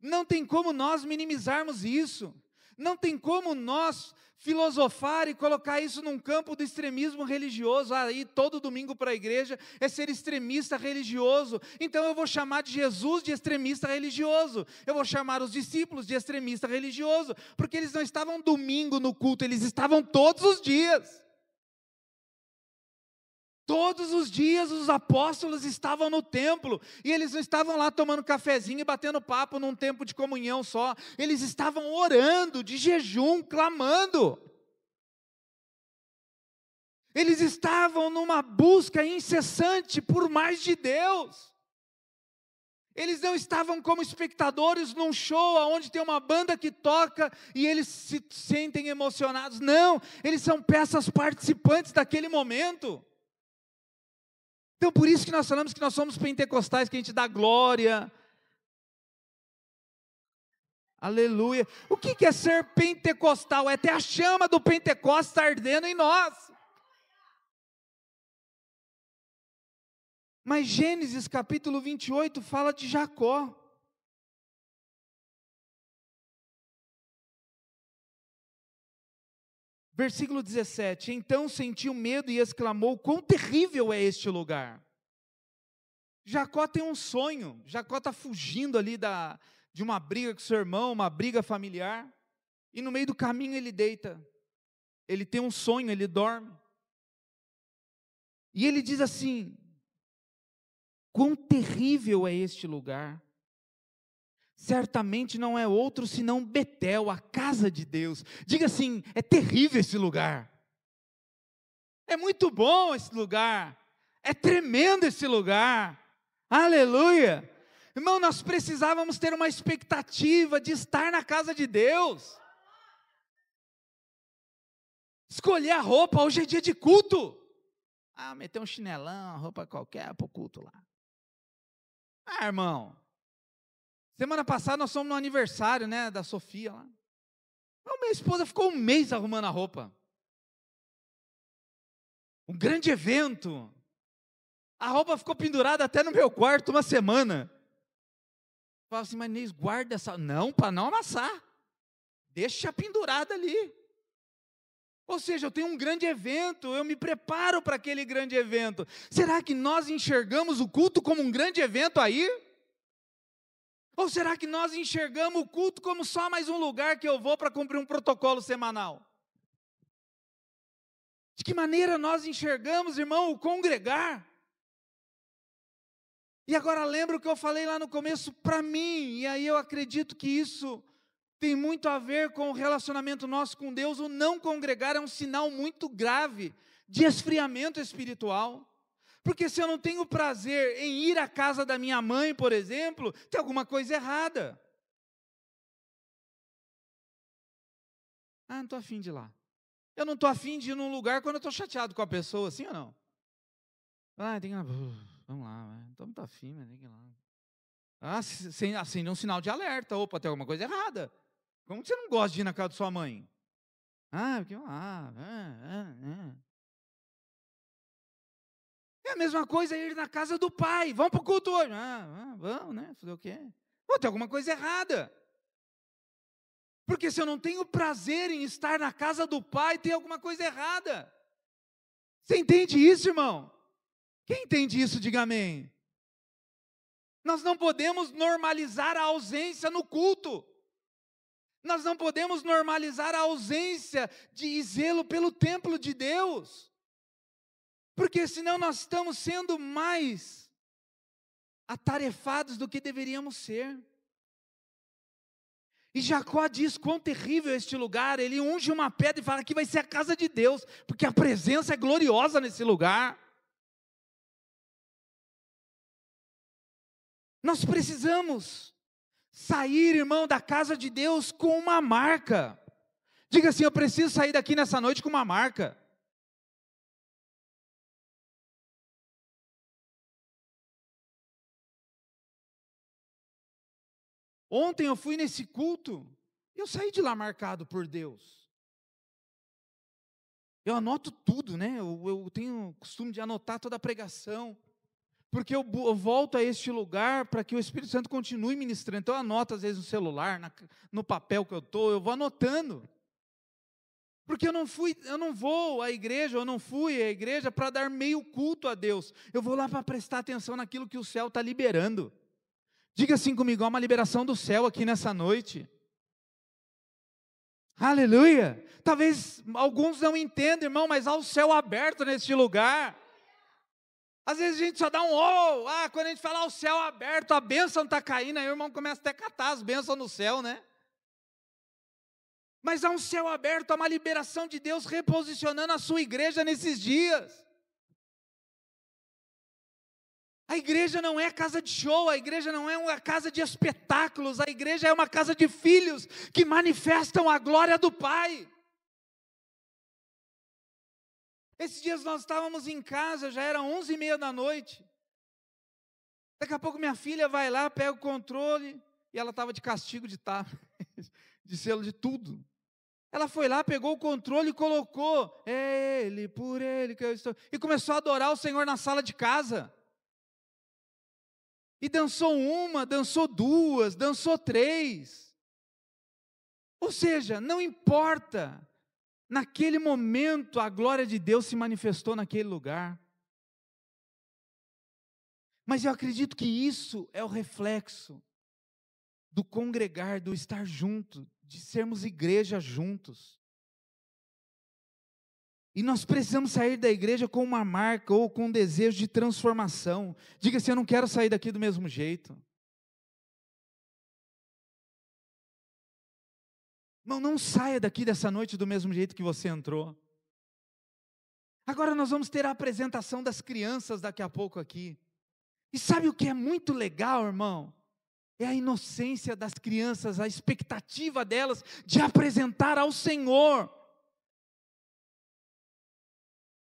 não tem como nós minimizarmos isso, não tem como nós filosofar e colocar isso num campo do extremismo religioso. Aí todo domingo para a igreja é ser extremista religioso, então eu vou chamar de Jesus de extremista religioso, eu vou chamar os discípulos de extremista religioso, porque eles não estavam domingo no culto, eles estavam todos os dias. Todos os dias os apóstolos estavam no templo, e eles não estavam lá tomando cafezinho e batendo papo num tempo de comunhão só, eles estavam orando, de jejum, clamando. Eles estavam numa busca incessante por mais de Deus. Eles não estavam como espectadores num show onde tem uma banda que toca e eles se sentem emocionados. Não, eles são peças participantes daquele momento. Então, por isso que nós falamos que nós somos pentecostais, que a gente dá glória. Aleluia. O que é ser pentecostal? É ter a chama do Pentecostes ardendo em nós. Mas Gênesis capítulo 28 fala de Jacó. Versículo 17, então sentiu medo e exclamou, quão terrível é este lugar. Jacó tem um sonho, Jacó está fugindo ali de uma briga com seu irmão, uma briga familiar, e no meio do caminho ele deita, ele tem um sonho, ele dorme, e ele diz assim, quão terrível é este lugar, certamente não é outro senão Betel, a casa de Deus. Diga assim, é terrível esse lugar, é muito bom esse lugar, é tremendo esse lugar, aleluia. Irmão, nós precisávamos ter uma expectativa de estar na casa de Deus, escolher a roupa, hoje é dia de culto, meter um chinelão, uma roupa qualquer para o culto lá, irmão, semana passada nós fomos no aniversário, né, da Sofia lá. Minha esposa ficou um mês arrumando a roupa. Um grande evento. A roupa ficou pendurada até no meu quarto uma semana. Falava assim, mas Neis, guarda essa. Não, para não amassar. Deixa pendurada ali. Ou seja, eu tenho um grande evento, eu me preparo para aquele grande evento. Será que nós enxergamos o culto como um grande evento aí? Ou será que nós enxergamos o culto como só mais um lugar que eu vou para cumprir um protocolo semanal? De que maneira nós enxergamos, irmão, o congregar? E agora lembra o que eu falei lá no começo para mim, e aí eu acredito que isso tem muito a ver com o relacionamento nosso com Deus. O não congregar é um sinal muito grave de esfriamento espiritual. Porque se eu não tenho prazer em ir à casa da minha mãe, por exemplo, tem alguma coisa errada. Ah, não estou afim de ir lá. Eu não estou afim de ir num lugar quando eu estou chateado com a pessoa, sim ou não? Ah, tem que ir lá. Vamos lá, então não estou afim, mas tem que ir lá. Ah, acende um sinal de alerta. Opa, tem alguma coisa errada. Como que você não gosta de ir na casa da sua mãe? Ah, porque é a mesma coisa ir na casa do pai. Vamos para o culto hoje. Vamos, né? Fazer o quê? Pô, tem alguma coisa errada. Porque se eu não tenho prazer em estar na casa do pai, tem alguma coisa errada. Você entende isso, irmão? Quem entende isso, diga amém. Nós não podemos normalizar a ausência no culto. Nós não podemos normalizar a ausência de zelo pelo templo de Deus. Porque senão nós estamos sendo mais atarefados do que deveríamos ser. E Jacó diz quão terrível é este lugar. Ele unge uma pedra e fala que vai ser a casa de Deus, porque a presença é gloriosa nesse lugar. Nós precisamos sair, irmão, da casa de Deus com uma marca. Diga assim: eu preciso sair daqui nessa noite com uma marca. Ontem eu fui nesse culto e eu saí de lá marcado por Deus. Eu anoto tudo, né? Eu tenho o costume de anotar toda a pregação, porque eu volto a este lugar para que o Espírito Santo continue ministrando. Então eu anoto às vezes no celular, no papel que eu vou anotando. Porque eu não vou à igreja, eu não fui à igreja para dar meio culto a Deus. Eu vou lá para prestar atenção naquilo que o céu está liberando. Diga assim comigo: há uma liberação do céu aqui nessa noite. Aleluia! Talvez alguns não entendam, irmão, mas há o céu aberto neste lugar. Às vezes a gente só dá um quando a gente fala o céu aberto, a bênção está caindo, aí o irmão começa até a catar as bênçãos no céu, né? Mas há um céu aberto, há uma liberação de Deus reposicionando a sua igreja nesses dias. A igreja não é casa de show, a igreja não é uma casa de espetáculos, a igreja é uma casa de filhos que manifestam a glória do Pai. Esses dias nós estávamos em casa, já era 11h30 da noite. Daqui a pouco minha filha vai lá, pega o controle, e ela estava de castigo de de selo de tudo. Ela foi lá, pegou o controle e colocou, Ele, por Ele que eu estou, e começou a adorar o Senhor na sala de casa. E dançou uma, dançou duas, dançou três. Ou seja, não importa, naquele momento a glória de Deus se manifestou naquele lugar. Mas eu acredito que isso é o reflexo do congregar, do estar junto, de sermos igreja juntos. E nós precisamos sair da igreja com uma marca ou com um desejo de transformação. Diga assim: eu não quero sair daqui do mesmo jeito. Não saia daqui dessa noite do mesmo jeito que você entrou. Agora nós vamos ter a apresentação das crianças daqui a pouco aqui. E sabe o que é muito legal, irmão? É a inocência das crianças, a expectativa delas de apresentar ao Senhor.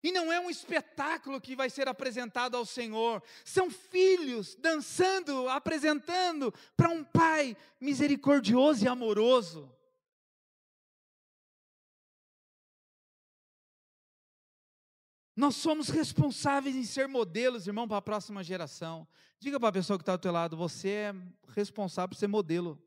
E não é um espetáculo que vai ser apresentado ao Senhor, são filhos dançando, apresentando para um Pai misericordioso e amoroso. Nós somos responsáveis em ser modelos, irmão, para a próxima geração. Diga para a pessoa que está do teu lado: você é responsável por ser modelo.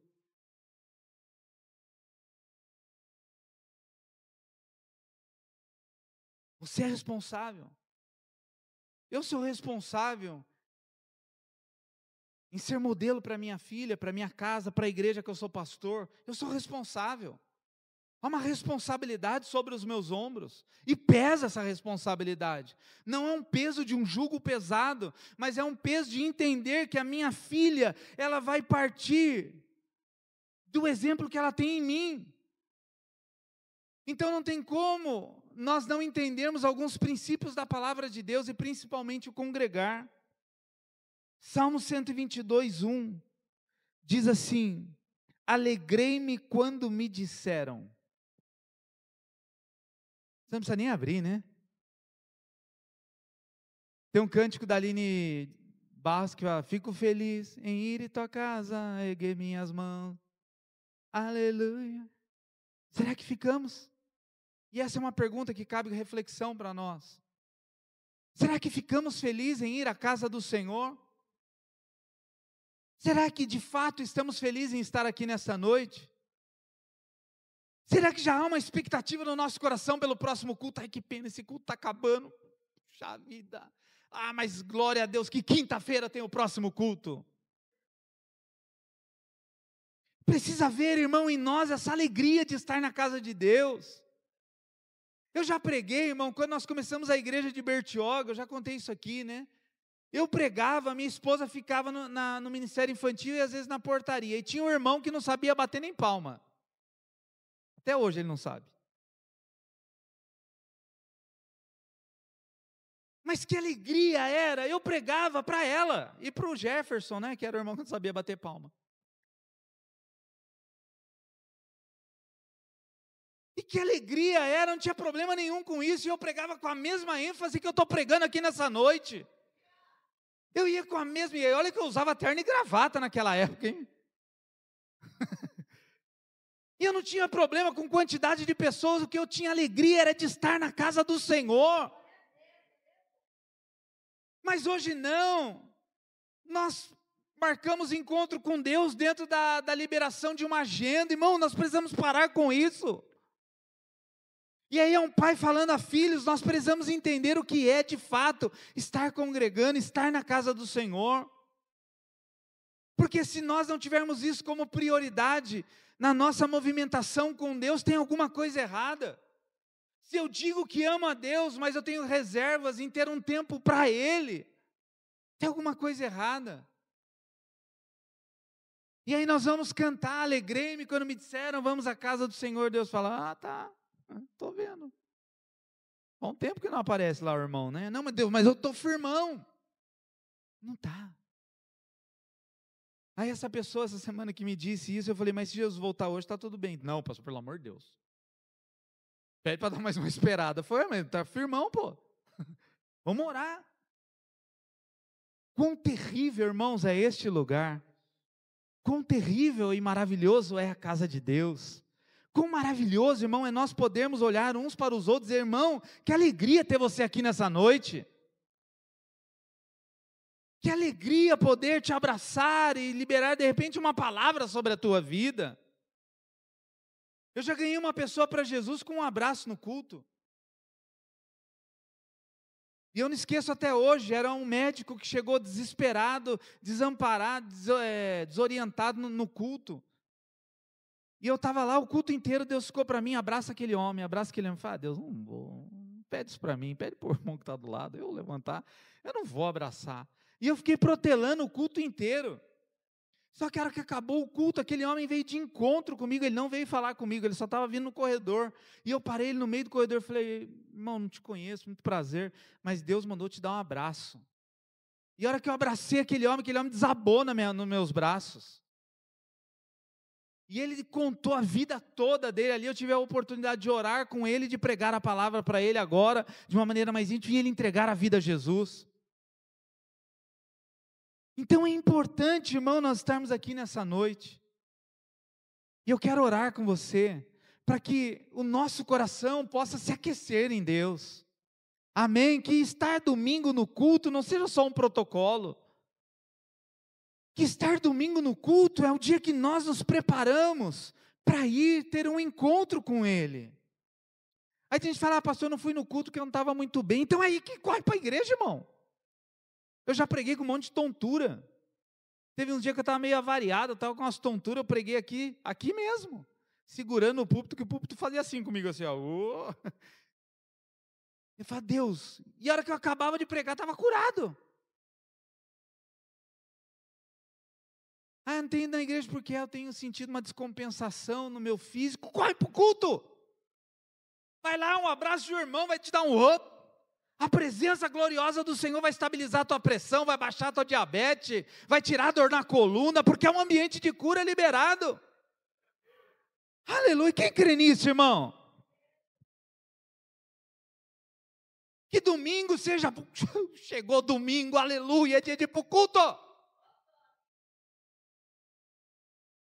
Você é responsável. Eu sou responsável em ser modelo para minha filha, para minha casa, para a igreja que eu sou pastor. Eu sou responsável. Há uma responsabilidade sobre os meus ombros, e pesa essa responsabilidade. Não é um peso de um jugo pesado, mas é um peso de entender que a minha filha, ela vai partir do exemplo que ela tem em mim. Então não tem como nós não entendermos alguns princípios da palavra de Deus, e principalmente o congregar. Salmo 122:1 diz assim: alegrei-me quando me disseram. Você não precisa nem abrir, né? Tem um cântico da Aline Barros que fala: fico feliz em ir em tua casa, erguer minhas mãos, aleluia. Será que ficamos? E essa é uma pergunta que cabe reflexão para nós. Será que ficamos felizes em ir à casa do Senhor? Será que de fato estamos felizes em estar aqui nessa noite? Será que já há uma expectativa no nosso coração pelo próximo culto? Ai, que pena, esse culto está acabando. Puxa vida. Ah, mas glória a Deus que quinta-feira tem o próximo culto. Precisa haver, irmão, em nós essa alegria de estar na casa de Deus. Eu já preguei, irmão, quando nós começamos a igreja de Bertioga, eu já contei isso aqui, né? Eu pregava, minha esposa ficava no ministério infantil e às vezes na portaria. E tinha um irmão que não sabia bater nem palma. Até hoje ele não sabe. Mas que alegria era, eu pregava para ela e para o Jefferson, né, que era o irmão que não sabia bater palma. E que alegria era, não tinha problema nenhum com isso, e eu pregava com a mesma ênfase que eu estou pregando aqui nessa noite. Eu ia com a mesma, e olha que eu usava terno e gravata naquela época, hein? E eu não tinha problema com quantidade de pessoas, o que eu tinha alegria era de estar na casa do Senhor. Mas hoje não, nós marcamos encontro com Deus dentro da liberação de uma agenda, irmão, nós precisamos parar com isso. E aí é um pai falando a filhos, nós precisamos entender o que é de fato estar congregando, estar na casa do Senhor. Porque se nós não tivermos isso como prioridade na nossa movimentação com Deus, tem alguma coisa errada. Se eu digo que amo a Deus, mas eu tenho reservas em ter um tempo para Ele, tem alguma coisa errada. E aí nós vamos cantar, alegrei-me quando me disseram, vamos à casa do Senhor. Deus fala, tá, estou vendo. Bom tempo que não aparece lá o irmão, né? Não, mas Deus, mas eu estou firmão. Não está. Aí essa pessoa, essa semana que me disse isso, eu falei, mas se Jesus voltar hoje, está tudo bem. Não, pastor, pelo amor de Deus. Pede para dar mais uma esperada. Foi, mas está firmão, pô. Vamos orar. Quão terrível, irmãos, é este lugar. Quão terrível e maravilhoso é a casa de Deus. Quão maravilhoso, irmão, é nós podermos olhar uns para os outros e dizer, irmão, que alegria ter você aqui nessa noite. Que alegria poder te abraçar e liberar de repente uma palavra sobre a tua vida. Eu já ganhei uma pessoa para Jesus com um abraço no culto. E eu não esqueço até hoje, era um médico que chegou desesperado, desamparado, desorientado no culto. E eu estava lá o culto inteiro, Deus ficou para mim, abraça aquele homem. Fala, Deus, não pede isso para mim, pede para o irmão que está do lado, eu levantar, eu não vou abraçar. E eu fiquei protelando o culto inteiro. Só que a hora que acabou o culto, aquele homem veio de encontro comigo, ele não veio falar comigo, ele só estava vindo no corredor. E eu parei ele no meio do corredor e falei, irmão, não te conheço, muito prazer, mas Deus mandou te dar um abraço. E a hora que eu abracei aquele homem desabou nos meus braços. E ele contou a vida toda dele ali, eu tive a oportunidade de orar com ele, de pregar a palavra para ele agora, de uma maneira mais íntima, e ele entregar a vida a Jesus. Então é importante, irmão, nós estarmos aqui nessa noite. E eu quero orar com você, para que o nosso coração possa se aquecer em Deus. Amém? Que estar domingo no culto não seja só um protocolo. Que estar domingo no culto é o dia que nós nos preparamos para ir ter um encontro com Ele. Aí tem gente que fala, pastor, eu não fui no culto porque eu não estava muito bem. Então aí que corre para a igreja, irmão. Eu já preguei com um monte de tontura. Teve um dia que eu estava meio avariado, eu estava com umas tonturas, eu preguei aqui mesmo. segurando o púlpito, que o púlpito fazia assim comigo, assim, ó. Eu falei, Deus, e a hora que eu acabava de pregar, estava curado. Ah, não tenho ido na igreja porque eu tenho sentido uma descompensação no meu físico. Corre para o culto. Vai lá, um abraço de irmão, vai te dar um up. A presença gloriosa do Senhor vai estabilizar a tua pressão, vai baixar a tua diabetes, vai tirar a dor na coluna, porque é um ambiente de cura liberado. Aleluia, quem crê nisso, irmão? Que domingo seja, chegou domingo, aleluia, é dia de ir para o culto.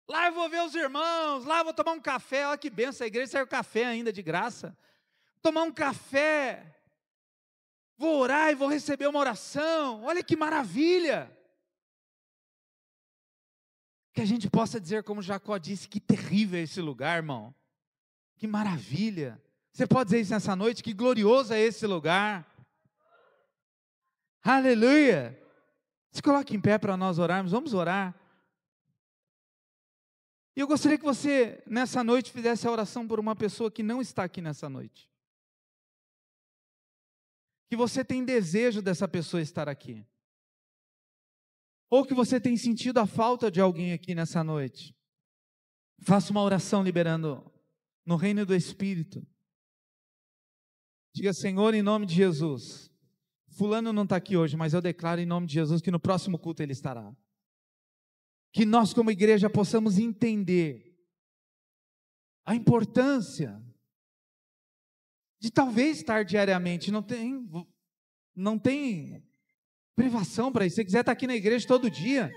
Lá eu vou ver os irmãos, lá eu vou tomar um café, olha que benção, a igreja serve café ainda de graça. Tomar um café, vou orar e vou receber uma oração, olha que maravilha. Que a gente possa dizer como Jacó disse, que terrível é esse lugar, irmão. Que maravilha. Você pode dizer isso nessa noite, que glorioso é esse lugar. Aleluia. Se coloque em pé para nós orarmos, vamos orar. E eu gostaria que você, nessa noite, fizesse a oração por uma pessoa que não está aqui nessa noite. Que você tem desejo dessa pessoa estar aqui. Ou que você tem sentido a falta de alguém aqui nessa noite. Faça uma oração liberando no reino do Espírito. Diga, Senhor, em nome de Jesus, fulano não está aqui hoje, mas eu declaro em nome de Jesus que no próximo culto ele estará. Que nós como igreja possamos entender a importância de talvez estar diariamente, não tem privação para isso, se você quiser estar aqui na igreja todo dia.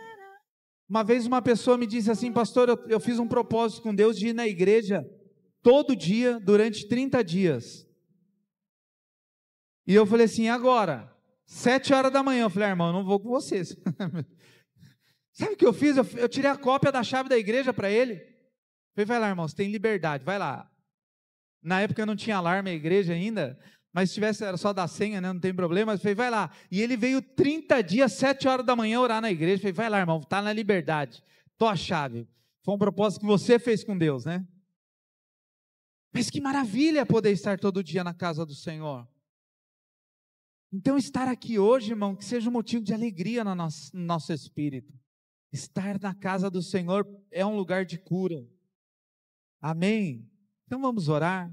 Uma vez uma pessoa me disse assim, pastor, eu fiz um propósito com Deus de ir na igreja todo dia, durante 30 dias, e eu falei assim, agora, 7 horas da manhã, eu falei, irmão, eu não vou com vocês. Sabe o que eu fiz? Eu tirei a cópia da chave da igreja para ele. Falei, vai lá, irmão, você tem liberdade, vai lá. Na época eu não tinha alarme a igreja ainda, mas se tivesse, era só dar senha, né? Não tem problema. Eu falei, vai lá. E ele veio 30 dias, 7 horas da manhã, orar na igreja. Eu falei, vai lá, irmão, está na liberdade. Tua chave. Foi um propósito que você fez com Deus, né? Mas que maravilha poder estar todo dia na casa do Senhor. Então estar aqui hoje, irmão, que seja um motivo de alegria no nosso espírito. Estar na casa do Senhor é um lugar de cura. Amém? Então vamos orar.